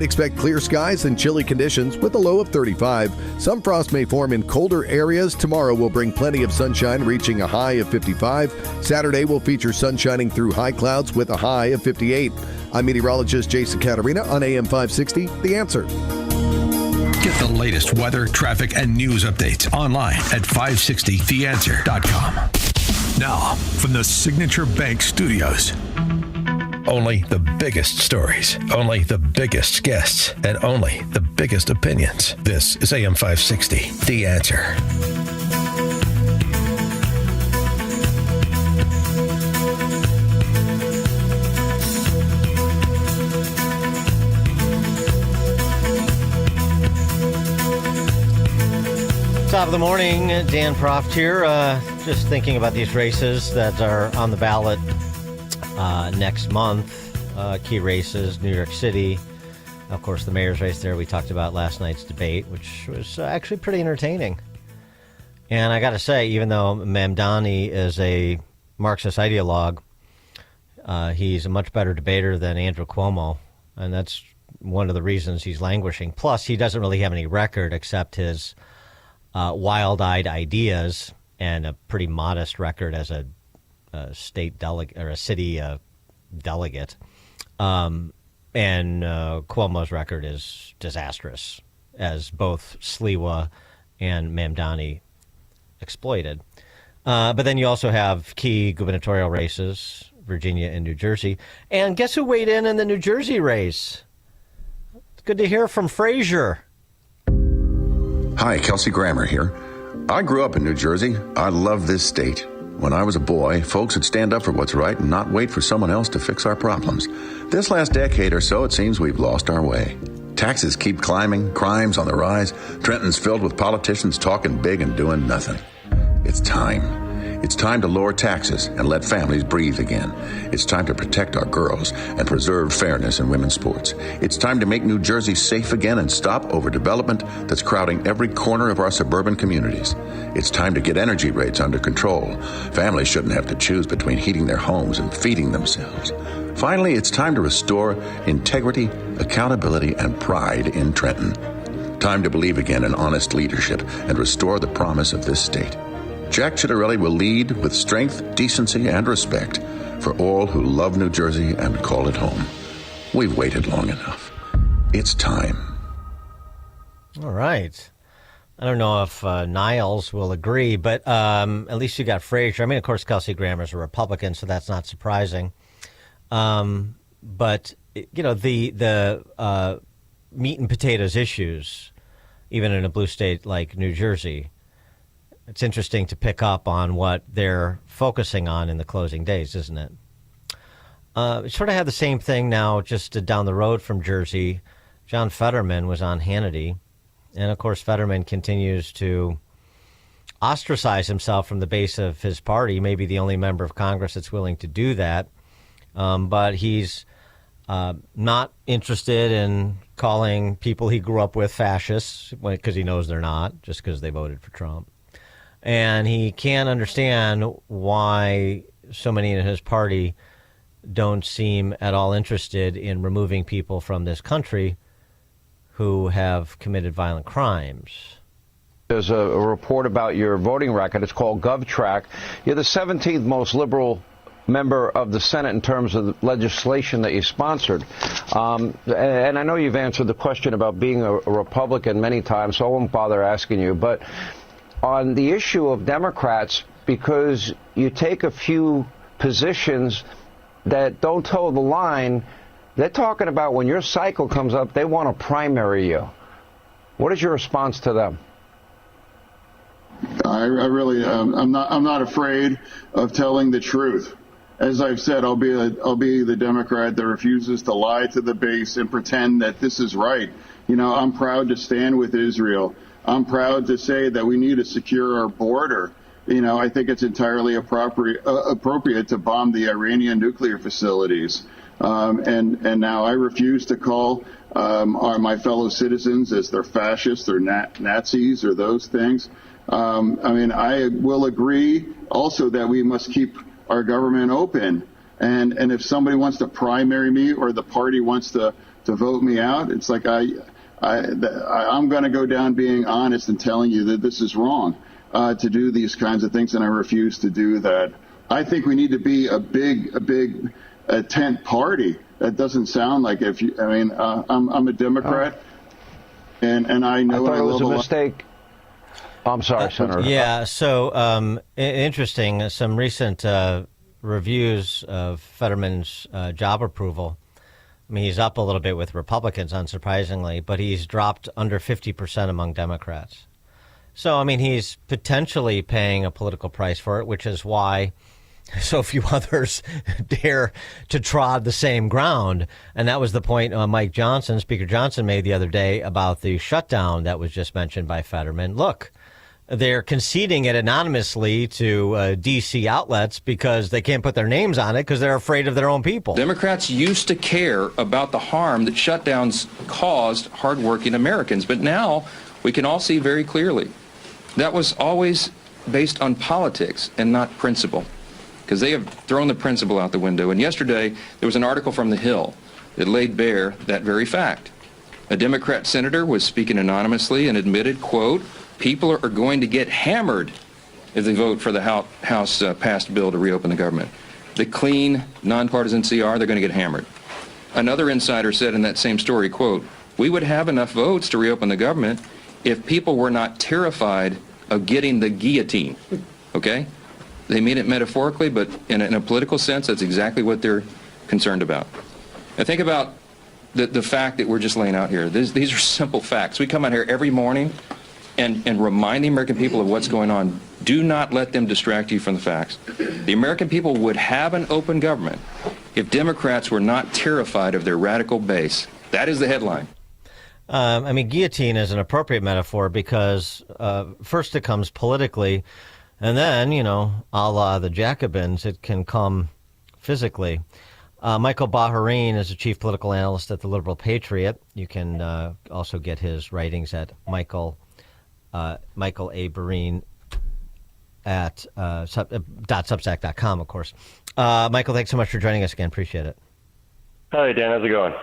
Expect clear skies and chilly conditions with a low of 35. Some frost may form in colder areas. Tomorrow will bring plenty of sunshine, reaching a high of 55. Saturday will feature sun shining through high clouds with a high of 58. I'm meteorologist Jason Caterina on AM 560, The Answer. Get the latest weather, traffic, and news updates online at 560theanswer.com. Now, from the Signature Bank Studios. Only the biggest stories, only the biggest guests, and only the biggest opinions. This is AM 560, The Answer. Top of the morning, Dan Proft here. Just thinking about these races that are on the ballot next month. Key races, New York City. Of course, the mayor's race there. We talked about last night's debate, which was actually pretty entertaining. And I got to say, even though Mamdani is a Marxist ideologue, he's a much better debater than Andrew Cuomo. And that's one of the reasons he's languishing. Plus, he doesn't really have any record except his wild-eyed ideas and a pretty modest record as a state delegate or a city delegate. And Cuomo's record is disastrous, as both Sliwa and Mamdani exploited. But then you also have key gubernatorial races, Virginia and New Jersey. And guess who weighed in the New Jersey race? It's good to hear from Frazier. Hi, Kelsey Grammer here. I grew up in New Jersey. I love this state. When I was a boy, folks would stand up for what's right and not wait for someone else to fix our problems. This last decade or so, it seems we've lost our way. Taxes keep climbing, crime's on the rise, Trenton's filled with politicians talking big and doing nothing. It's time. It's time to lower taxes and let families breathe again. It's time to protect our girls and preserve fairness in women's sports. It's time to make New Jersey safe again and stop overdevelopment that's crowding every corner of our suburban communities. It's time to get energy rates under control. Families shouldn't have to choose between heating their homes and feeding themselves. Finally, it's time to restore integrity, accountability, and pride in Trenton. Time to believe again in honest leadership and restore the promise of this state. Jack Chittarelli will lead with strength, decency, and respect for all who love New Jersey and call it home. We've waited long enough. It's time. All right. I don't know if Niles will agree, but at least you got Frazier. I mean, of course, Kelsey Grammer's a Republican, so that's not surprising. But, you know, the meat and potatoes issues, even in a blue state like New Jersey, it's interesting to pick up on what they're focusing on in the closing days, isn't it? It sort of had the same thing now just down the road from Jersey. John Fetterman was on Hannity. And, of course, Fetterman continues to ostracize himself from the base of his party, maybe the only member of Congress that's willing to do that. But he's not interested in calling people he grew up with fascists, because he knows they're not, just because they voted for Trump. And he can't understand why so many in his party don't seem at all interested in removing people from this country who have committed violent crimes. There's a report about your voting record. It's called GovTrack. You're the 17th most liberal member of the Senate in terms of the legislation that you sponsored. And I know you've answered the question about being a Republican many times, so I won't bother asking you. But on the issue of Democrats, because you take a few positions that don't toe the line, they're talking about when your cycle comes up, they want to primary you. What is your response to them? I really, I'm not afraid of telling the truth. As I've said, I'll be the Democrat that refuses to lie to the base and pretend that this is right. You know, I'm proud to stand with Israel. I'm proud to say that we need to secure our border. You know, I think it's entirely appropriate to bomb the Iranian nuclear facilities. And now I refuse to call my fellow citizens as they're fascists or Nazis or those things. I mean, I will agree also that we must keep our government open. And if somebody wants to primary me or the party wants to to vote me out. It's like I'm going to go down being honest and telling you that this is wrong to do these kinds of things, and I refuse to do that. I think we need to be a big tent party. That doesn't sound like I'm a Democrat, and I know I thought it was a mistake. I'm sorry, Senator. Yeah, so interesting. Some recent reviews of Fetterman's job approval. I mean, he's up a little bit with Republicans, unsurprisingly, but he's dropped under 50% among Democrats. So, I mean, he's potentially paying a political price for it, which is why so few others dare to trod the same ground. And that was the point Speaker Johnson made the other day about the shutdown that was just mentioned by Fetterman. Look, they're conceding it anonymously to D.C. outlets because they can't put their names on it because they're afraid of their own people. Democrats used to care about the harm that shutdowns caused hardworking Americans. But now we can all see very clearly that was always based on politics and not principle, because they have thrown the principle out the window. And yesterday, there was an article from The Hill that laid bare that very fact. A Democrat senator was speaking anonymously and admitted, quote, people are going to get hammered if they vote for the House passed bill to reopen the government. The clean, nonpartisan CR, they're going to get hammered. Another insider said in that same story, quote, we would have enough votes to reopen the government if people were not terrified of getting the guillotine, okay? They mean it metaphorically, but in a political sense, that's exactly what they're concerned about. Now think about the fact that we're just laying out here. These are simple facts. We come out here every morning and remind the American people of what's going on. Do not let them distract you from the facts. The American people would have an open government if Democrats were not terrified of their radical base. That is the headline. I mean, guillotine is an appropriate metaphor because first it comes politically, and then, a la the Jacobins, it can come physically. Michael Baharaeen is a chief political analyst at the liberal Patriot. You can also get his writings at Michael A. Baharaeen at .substack.com, of course. Michael, thanks so much for joining us again. Appreciate it. Hi, Dan. How's it going?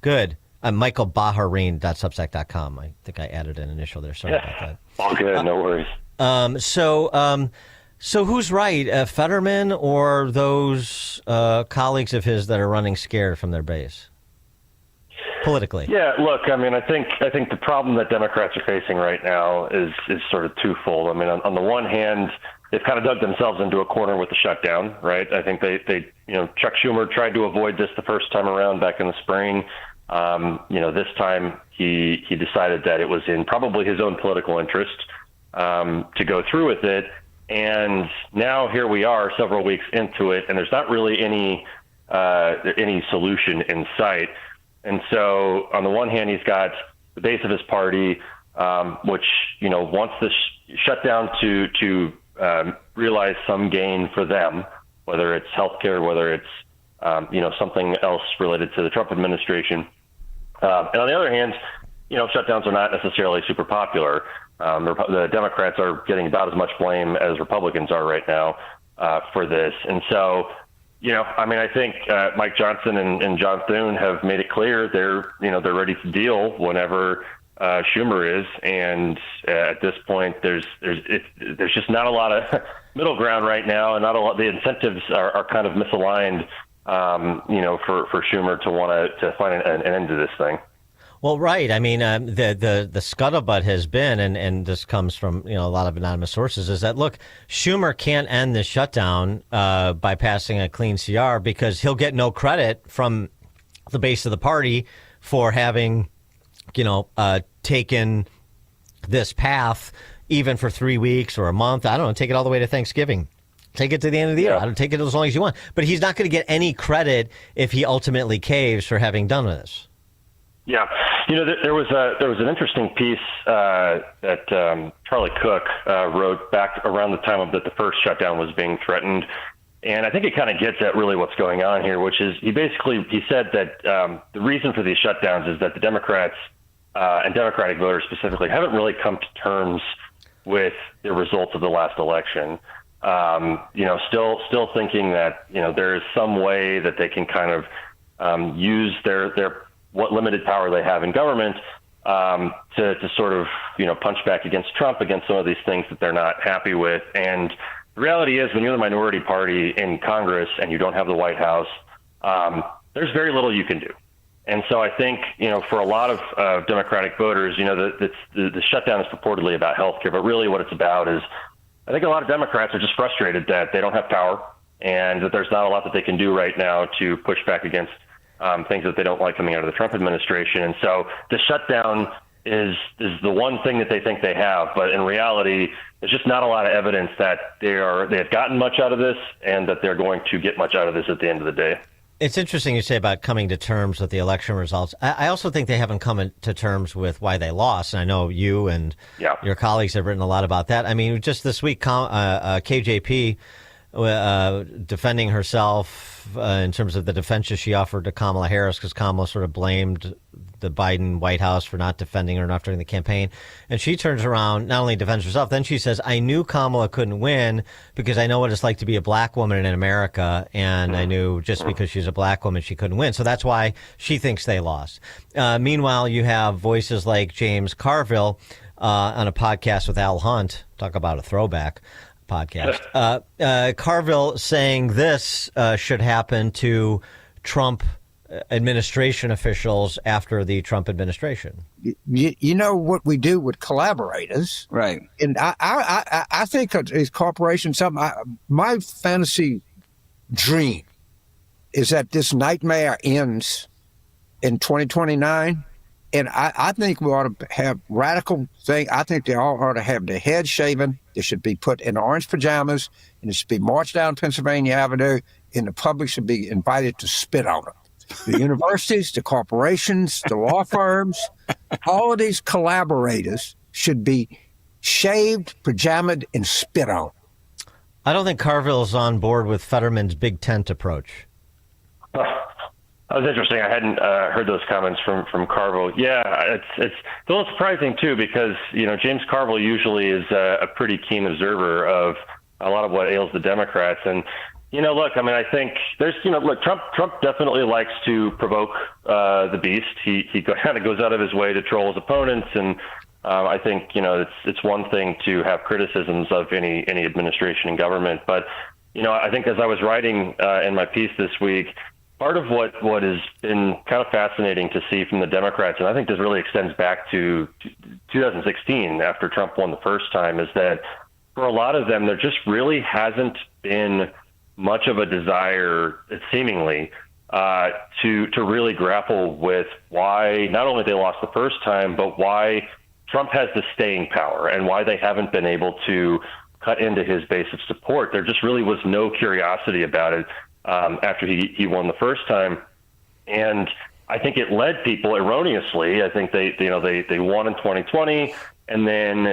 Good. Michael Baharaeen.substack.com. I think I added an initial there. Sorry about that. All good. No worries. So who's right, Fetterman or those colleagues of his that are running scared from their base politically? Yeah, look, I mean, I think the problem that Democrats are facing right now is sort of twofold. I mean, on the one hand, they've kind of dug themselves into a corner with the shutdown, right? I think they Chuck Schumer tried to avoid this the first time around back in the spring. This time he decided that it was in probably his own political interest to go through with it. And now here we are several weeks into it, and there's not really any solution in sight. And so on the one hand, he's got the base of his party, which, wants this shutdown to realize some gain for them, whether it's healthcare, whether it's, something else related to the Trump administration. And on the other hand, shutdowns are not necessarily super popular. The Democrats are getting about as much blame as Republicans are right now for this. And so, I think Mike Johnson and John Thune have made it clear they're ready to deal whenever Schumer is. And at this point, there's just not a lot of middle ground right now, and not a lot. The incentives are kind of misaligned. For Schumer to want to find an end to this thing. Well, right. I mean, the scuttlebutt has been, and this comes from a lot of anonymous sources, is that look, Schumer can't end this shutdown by passing a clean CR because he'll get no credit from the base of the party for having, taken this path even for 3 weeks or a month. I don't know, take it all the way to Thanksgiving. Take it to the end of the year. I don't take it as long as you want. But he's not going to get any credit if he ultimately caves for having done this. Yeah. There was an interesting piece that Charlie Cook wrote back around the time that the first shutdown was being threatened. And I think it kind of gets at really what's going on here, which is he said that the reason for these shutdowns is that the Democrats and Democratic voters specifically haven't really come to terms with the results of the last election. Still thinking that, there is some way that they can kind of use their what limited power they have in government to sort of, punch back against Trump, against some of these things that they're not happy with. And the reality is, when you're the minority party in Congress and you don't have the White House, there's very little you can do. And so I think, for a lot of Democratic voters, the shutdown is purportedly about health care, but really what it's about is, I think a lot of Democrats are just frustrated that they don't have power and that there's not a lot that they can do right now to push back against things that they don't like coming out of the Trump administration. And so the shutdown is the one thing that they think they have, but in reality, there's just not a lot of evidence that they have gotten much out of this and that they're going to get much out of this at the end of the day. It's interesting you say about coming to terms with the election results. I also think they haven't come to terms with why they lost. And I know you and your colleagues have written a lot about that. I mean, just this week, KJP defending herself in terms of the defenses she offered to Kamala Harris, because Kamala sort of blamed the Biden White House for not defending her enough during the campaign. And she turns around, not only defends herself, then she says, I knew Kamala couldn't win because I know what it's like to be a black woman in America. And I knew just because she's a black woman, she couldn't win. So that's why she thinks they lost. Meanwhile, you have voices like James Carville on a podcast with Al Hunt. Talk about a throwback podcast. Carville saying this should happen to Trump administration officials after the Trump administration. You know what we do with collaborators, right? And I think as corporations, my fantasy dream is that this nightmare ends in 2029. And I think we ought to have radical thing. I think they all ought to have their heads shaven. They should be put in orange pajamas, and it should be marched down Pennsylvania Avenue, and the public should be invited to spit on them. The universities, the corporations, the law firms, all of these collaborators should be shaved, pajamaed, and spit on. I don't think Carville's on board with Fetterman's big tent approach. That was interesting. I hadn't heard those comments from Carville. Yeah, it's a little surprising, too, because, James Carville usually is a pretty keen observer of a lot of what ails the Democrats. And, look, I mean, I think there's, Trump definitely likes to provoke the beast. He kind of goes out of his way to troll his opponents. And I think, it's one thing to have criticisms of any administration and government. But, I think as I was writing in my piece this week, part of what has been kind of fascinating to see from the Democrats, and I think this really extends back to 2016 after Trump won the first time, is that for a lot of them, there just really hasn't been much of a desire, seemingly, to really grapple with why not only they lost the first time, but why Trump has the staying power and why they haven't been able to cut into his base of support. There just really was no curiosity about it after he won the first time. And I think it led people erroneously. I think they won in 2020, and then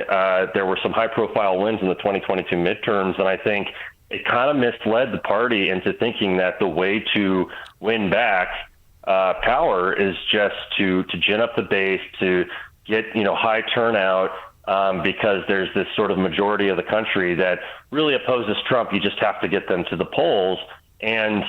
there were some high profile wins in the 2022 midterms. And I think it kind of misled the party into thinking that the way to win back power is just to gin up the base, to get, high turnout, because there's this sort of majority of the country that really opposes Trump. You just have to get them to the polls. And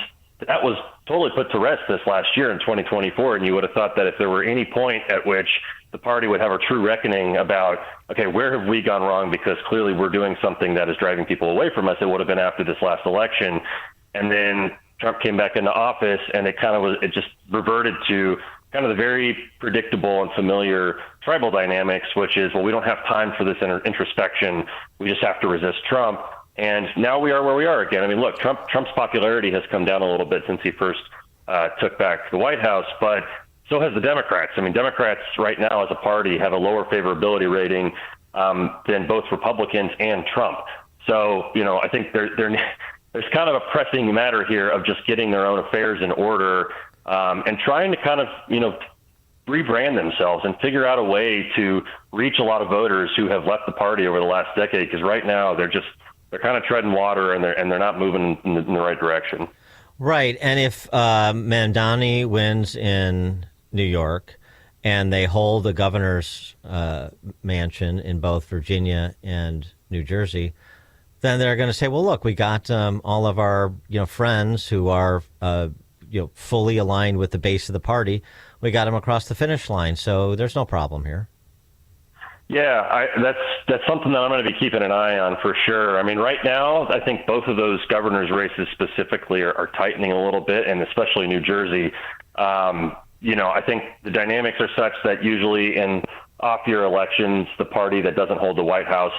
that was totally put to rest this last year in 2024. And you would have thought that if there were any point at which the party would have a true reckoning about, okay, where have we gone wrong? Because clearly we're doing something that is driving people away from us. It would have been after this last election. And then Trump came back into office, and it just reverted to kind of the very predictable and familiar tribal dynamics, which is, well, we don't have time for this introspection. We just have to resist Trump. And now we are where we are again. I mean, look, Trump's popularity has come down a little bit since he first took back the White House, but so has the Democrats. I mean, Democrats right now as a party have a lower favorability rating than both Republicans and Trump. So, I think there's kind of a pressing matter here of just getting their own affairs in order and trying to kind of, rebrand themselves and figure out a way to reach a lot of voters who have left the party over the last decade. Because right now they're kind of treading water, and they're not moving in the right direction. Right. And if Mamdani wins in New York and they hold the governor's mansion in both Virginia and New Jersey, then they're going to say, well, look, we got all of our friends who are fully aligned with the base of the party. we got him across the finish line. So there's no problem here. Yeah, that's something that I'm going to be keeping an eye on for sure. I mean, right now, I think both of those governors' races specifically are tightening a little bit, and especially New Jersey. I think the dynamics are such that usually in off-year elections, the party that doesn't hold the White House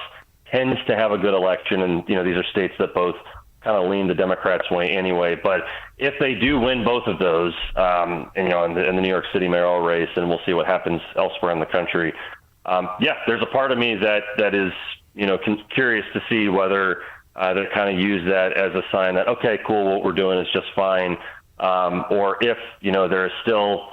tends to have a good election, and these are states that both kind of lean the Democrats' way anyway. But if they do win both of those, in the New York City mayoral race, and we'll see what happens elsewhere in the country. There's a part of me that is, curious to see whether they kind of use that as a sign that, okay, cool, what we're doing is just fine, or if there's still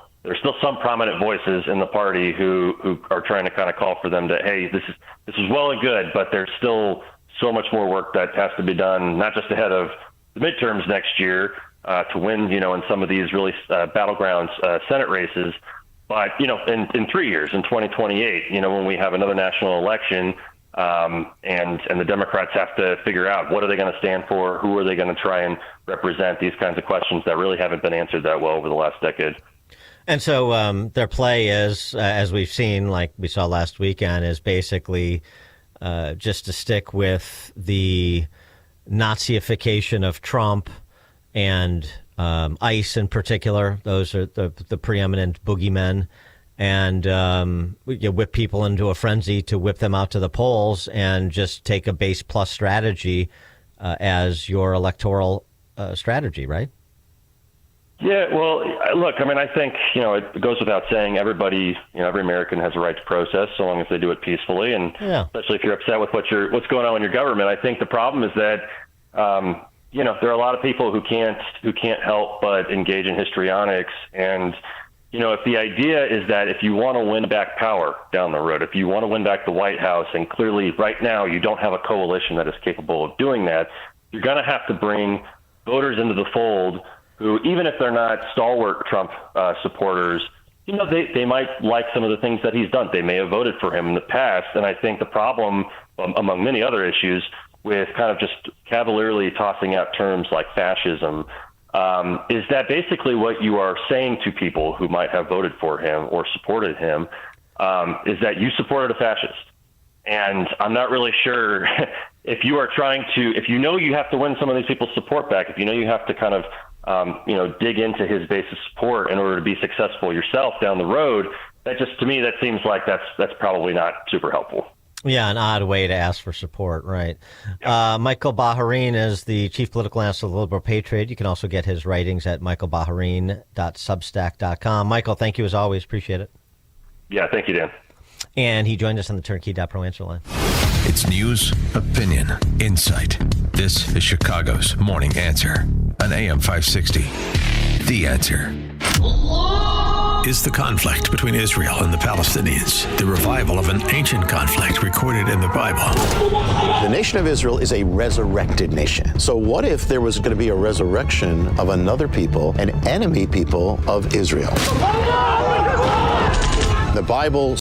some prominent voices in the party who are trying to kind of call for them to, hey, this is well and good, but there's still so much more work that has to be done, not just ahead of the midterms next year to win, in some of these really battlegrounds Senate races. But, in 3 years, in 2028, when we have another national election and the Democrats have to figure out what are they going to stand for, who are they going to try and represent, these kinds of questions that really haven't been answered that well over the last decade. And so their play is, as we've seen, like we saw last weekend, is basically just to stick with the Naziification of Trump and ICE in particular. Those are the preeminent boogeymen, and whip people into a frenzy to whip them out to the polls and just take a base plus strategy as your electoral strategy, right? Yeah, well, look, I mean, I think, it goes without saying everybody, every American has a right to protest so long as they do it peacefully. And especially if you're upset with what's going on in your government. I think the problem is that, there are a lot of people who can't help but engage in histrionics. And, if the idea is that if you want to win back power down the road, if you want to win back the White House, and clearly right now you don't have a coalition that is capable of doing that, you're going to have to bring voters into the fold who, even if they're not stalwart Trump supporters, they might like some of the things that he's done. They may have voted for him in the past. And I think the problem, among many other issues, with kind of just cavalierly tossing out terms like fascism, is that basically what you are saying to people who might have voted for him or supported him is that you supported a fascist. And I'm not really sure if you are trying to, if you have to win some of these people's support back, if you have to kind of dig into his base of support in order to be successful yourself down the road, that just, to me, that seems like that's probably not super helpful. Yeah, an odd way to ask for support, right? Yeah. Michael Baharaeen is the chief political analyst of the Liberal Patriot. You can also get his writings at michaelbaharaeen.substack.com. Michael, thank you as always. Appreciate it. Yeah, thank you, Dan. And he joined us on the Turnkey.Pro answer line. It's news, opinion, insight. This is Chicago's Morning Answer on AM 560. The Answer. Is the conflict between Israel and the Palestinians the revival of an ancient conflict recorded in the Bible? The nation of Israel is a resurrected nation. So what if there was going to be a resurrection of another people, an enemy people of Israel? The Bible